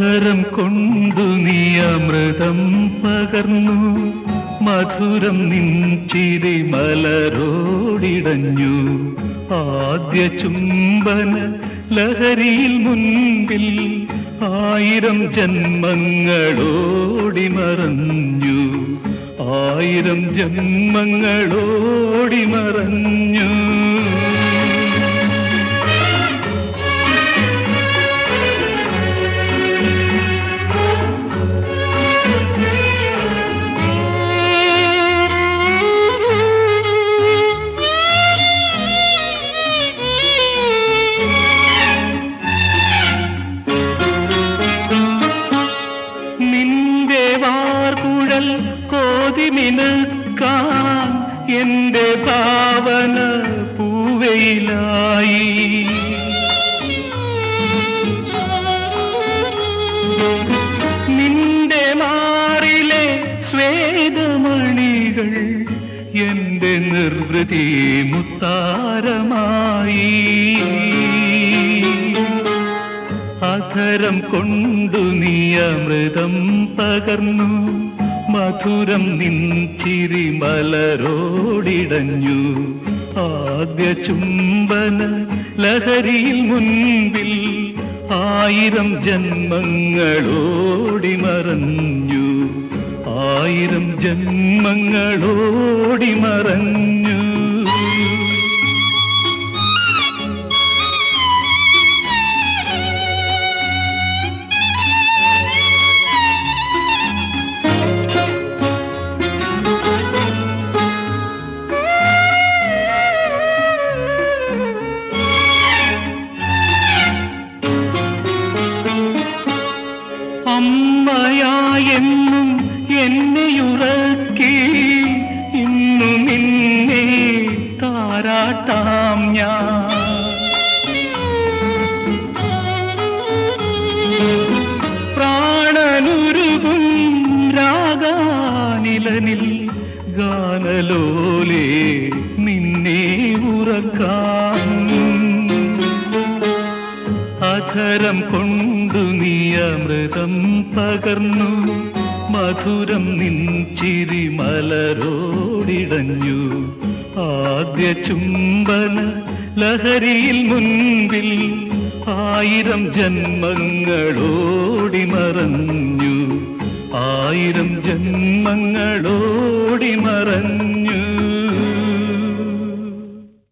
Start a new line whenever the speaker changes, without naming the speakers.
അധരം കൊണ്ടു നീ അമൃതം പകർന്നു, മധുരം നിൻചിരി മലരോടിടഞ്ഞു. ആദ്യ ചുംബന ലഹരിയിൽ മുൻപിൽ ആയിരം ജന്മങ്ങളോടി മറഞ്ഞു, ആയിരം ജന്മങ്ങളോടി മറഞ്ഞു. കോതിമിനുക്കാൻ എന്റെ ഭാവന പൂവയിലായി. നിന്റെ മാറിലെ സ്വേദമണികൾ എന്റെ നിർവൃതി മുത്താരമായി. അധരം കൊണ്ടു നീ അമൃതം പകർന്നു, മധുരം നിൻചിരി മലരോടിടഞ്ഞു. ആദ്യ ചുംബന ലഹരിയിൽ മുൻപിൽ ആയിരം ജന്മങ്ങളോടി മറഞ്ഞു, ആയിരം ജന്മങ്ങളോടി മറഞ്ഞു. അമ്മയായെന്നും എന്നെയുറക്കി ഇന്നു നിന്നെ താരാട്ടാം ഞാൻ. പ്രാണനുരുകും രാഗാനിലനിൽ ഗാനലോലേ നിന്നെ ഉറക്കാം. അധരം കൊണ്ടു നീ അമൃതം പകർന്നു, മധുരം നിൻചിരി മലരോടിടഞ്ഞു. ആദ്യ ചുംബന ലഹരിയിൽ മുൻപിൽ ആയിരം ജന്മങ്ങളോടി മറഞ്ഞു, ആയിരം ജന്മങ്ങളോടി മറഞ്ഞു.